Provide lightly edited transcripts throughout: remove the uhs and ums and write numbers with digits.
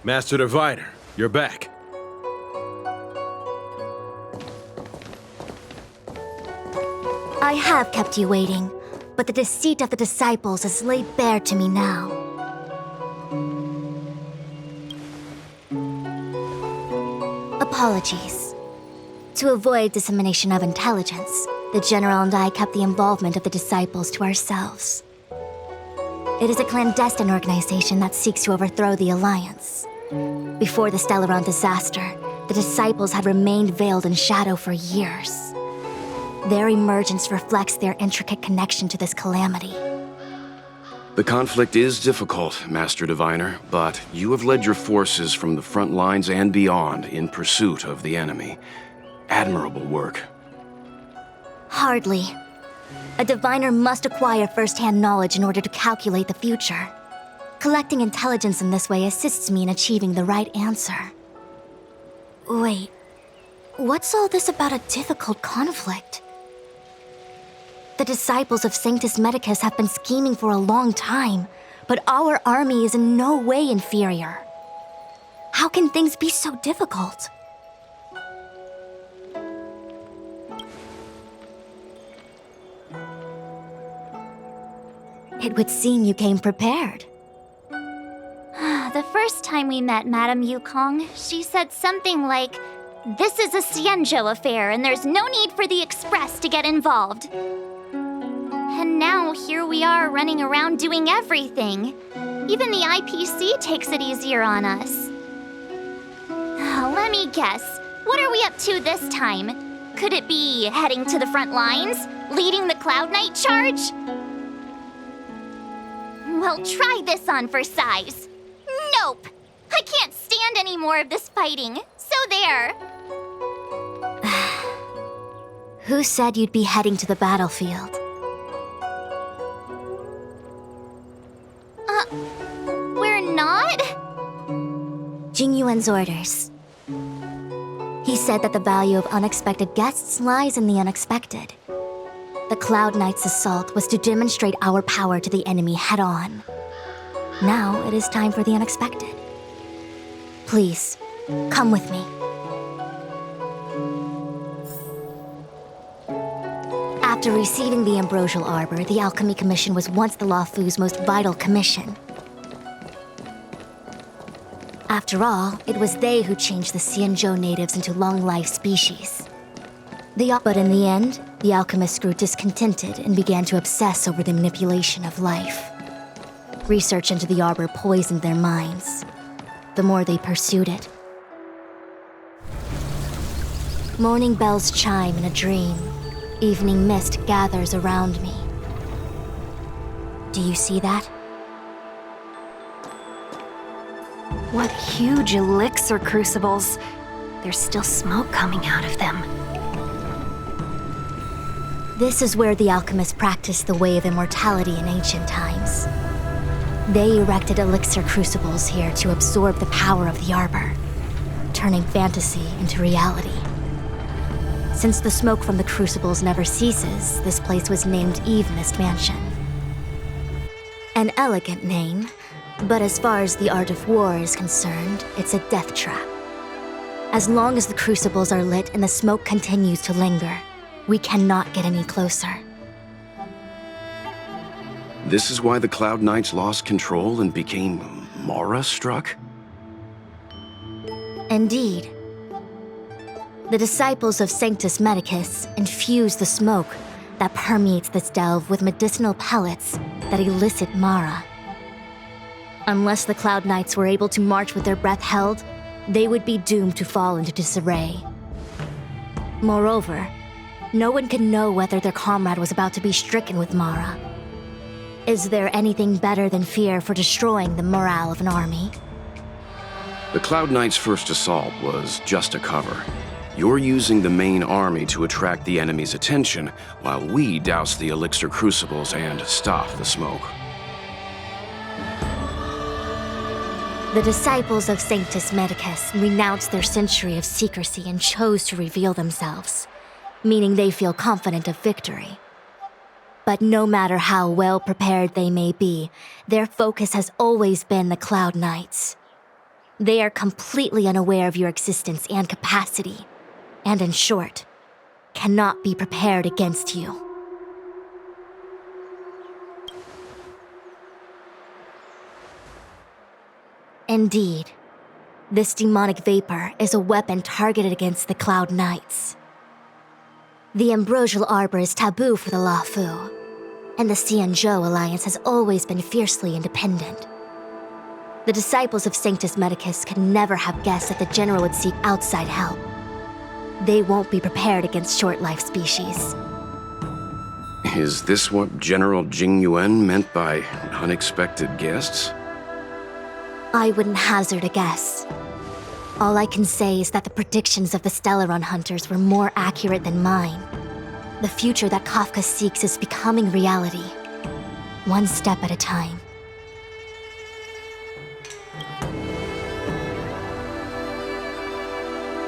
Master Diviner, you're back. I have kept you waiting, but the deceit of the disciples is laid bare to me now. Apologies. To avoid dissemination of intelligence, the General and I kept the involvement of the disciples to ourselves. It is a clandestine organization that seeks to overthrow the Alliance. Before the Stellaron disaster, the disciples had remained veiled in shadow for years. Their emergence reflects their intricate connection to this calamity. The conflict is difficult, Master Diviner, but you have led your forces from the front lines and beyond in pursuit of the enemy. Admirable work. Hardly. A diviner must acquire first-hand knowledge in order to calculate the future. Collecting intelligence in this way assists me in achieving the right answer. Wait, what's all this about a difficult conflict? The disciples of Sanctus Medicus have been scheming for a long time, but our army is in no way inferior. How can things be so difficult? It would seem you came prepared. The first time we met Madame Yukong, she said something like, "This is a Xianzhou affair and there's no need for the Express to get involved." And now here we are running around doing everything. Even the IPC takes it easier on us. Let me guess, what are we up to this time? Could it be heading to the front lines? Leading the Cloud Knight charge? Well, try this on for size. Nope! I can't stand any more of this fighting, so there. Who said you'd be heading to the battlefield? We're not? Jingyuan's orders. He said that the value of unexpected guests lies in the unexpected. The Cloud Knight's assault was to demonstrate our power to the enemy head-on. Now it is time for the unexpected. Please, come with me. After receiving the Ambrosial Arbor, the Alchemy Commission was once the Luofu's most vital commission. After all, it was they who changed the Xianzhou natives into long-life species. But in the end, the alchemists grew discontented and began to obsess over the manipulation of life. Research into the arbor poisoned their minds. The more they pursued it. Morning bells chime in a dream. Evening mist gathers around me. Do you see that? What huge elixir crucibles. There's still smoke coming out of them. This is where the alchemists practiced the way of immortality in ancient times. They erected elixir crucibles here to absorb the power of the arbor, turning fantasy into reality. Since the smoke from the crucibles never ceases, this place was named Eve Mist Mansion. An elegant name, but as far as the art of war is concerned, it's a death trap. As long as the crucibles are lit and the smoke continues to linger, we cannot get any closer. This is why the Cloud Knights lost control and became Mara-struck? Indeed. The disciples of Sanctus Medicus infuse the smoke that permeates this delve with medicinal pellets that elicit Mara. Unless the Cloud Knights were able to march with their breath held, they would be doomed to fall into disarray. Moreover, no one could know whether their comrade was about to be stricken with Mara. Is there anything better than fear for destroying the morale of an army? The Cloud Knights' first assault was just a cover. You're using the main army to attract the enemy's attention, while we douse the elixir crucibles and stop the smoke. The disciples of Sanctus Medicus renounced their century of secrecy and chose to reveal themselves, meaning they feel confident of victory. But no matter how well prepared they may be, their focus has always been the Cloud Knights. They are completely unaware of your existence and capacity, and in short, cannot be prepared against you. Indeed, this demonic vapor is a weapon targeted against the Cloud Knights. The Ambrosial Arbor is taboo for the Luofu, and the Xianzhou Alliance has always been fiercely independent. The disciples of Sanctus Medicus could never have guessed that the General would seek outside help. They won't be prepared against short-life species. Is this what General Jing Yuan meant by unexpected guests? I wouldn't hazard a guess. All I can say is that the predictions of the Stellaron hunters were more accurate than mine. The future that Kafka seeks is becoming reality, one step at a time.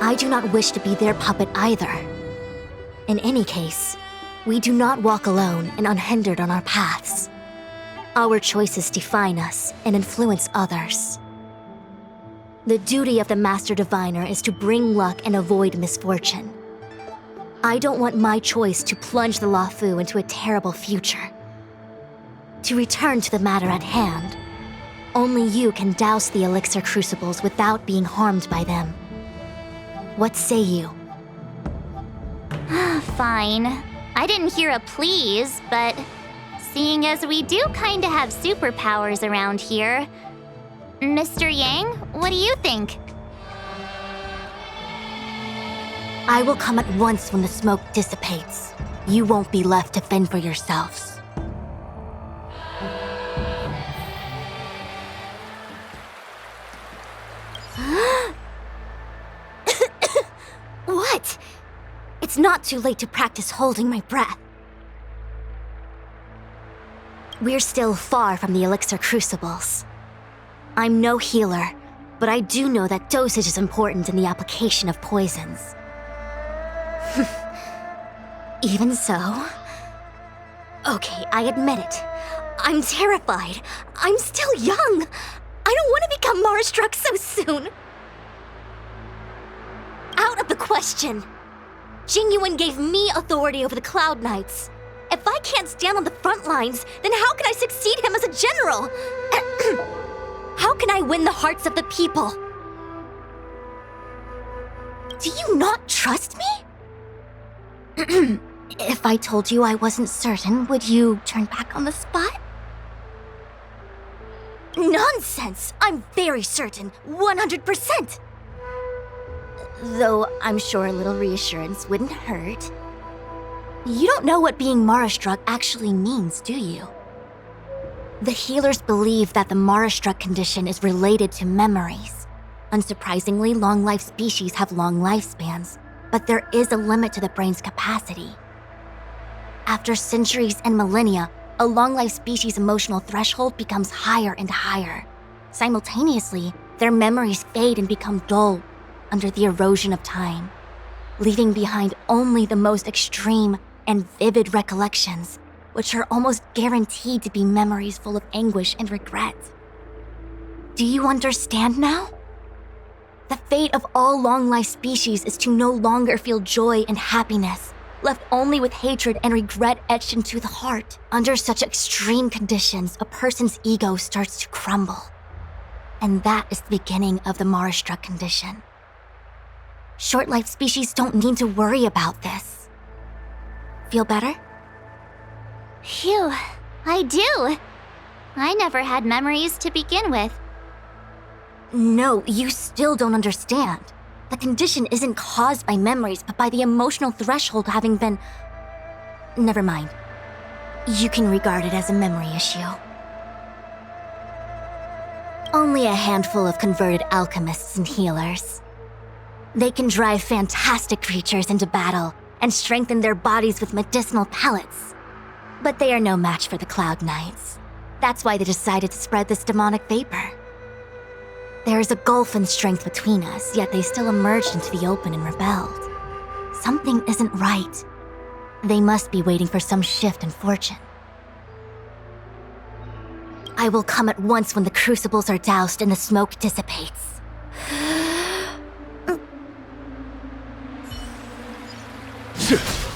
I do not wish to be their puppet either. In any case, we do not walk alone and unhindered on our paths. Our choices define us and influence others. The duty of the Master Diviner is to bring luck and avoid misfortune. I don't want my choice to plunge the Luofu into a terrible future. To return to the matter at hand, only you can douse the elixir crucibles without being harmed by them. What say you? Fine. I didn't hear a please, but seeing as we do kinda have superpowers around here, Mr. Yang, what do you think? I will come at once when the smoke dissipates. You won't be left to fend for yourselves. What? It's not too late to practice holding my breath. We're still far from the elixir crucibles. I'm no healer, but I do know that dosage is important in the application of poisons. Even so... Okay, I admit it. I'm terrified. I'm still young. I don't want to become Mara-struck so soon. Out of the question. Jing Yuan gave me authority over the Cloud Knights. If I can't stand on the front lines, then how can I succeed him as a general? How can I win the hearts of the people? Do you not trust me? If I told you I wasn't certain, would you turn back on the spot? Nonsense! I'm very certain, 100%! Though I'm sure a little reassurance wouldn't hurt. You don't know what being Mara-struck actually means, do you? The healers believe that the Mara-struck condition is related to memories. Unsurprisingly, long-life species have long lifespans, but there is a limit to the brain's capacity. After centuries and millennia, a long-life species' emotional threshold becomes higher and higher. Simultaneously, their memories fade and become dull under the erosion of time, leaving behind only the most extreme and vivid recollections, which are almost guaranteed to be memories full of anguish and regret. Do you understand now? The fate of all long-life species is to no longer feel joy and happiness, left only with hatred and regret etched into the heart. Under such extreme conditions, a person's ego starts to crumble. And that is the beginning of the Mara-struck condition. Short-life species don't need to worry about this. Feel better? Phew, I do. I never had memories to begin with. No, you still don't understand. The condition isn't caused by memories, but by the emotional threshold having been... Never mind. You can regard it as a memory issue. Only a handful of converted alchemists and healers. They can drive fantastic creatures into battle and strengthen their bodies with medicinal pellets. But they are no match for the Cloud Knights. That's why they decided to spread this demonic vapor. There is a gulf in strength between us, yet they still emerged into the open and rebelled. Something isn't right. They must be waiting for some shift in fortune. I will come at once when the crucibles are doused and the smoke dissipates. Shit.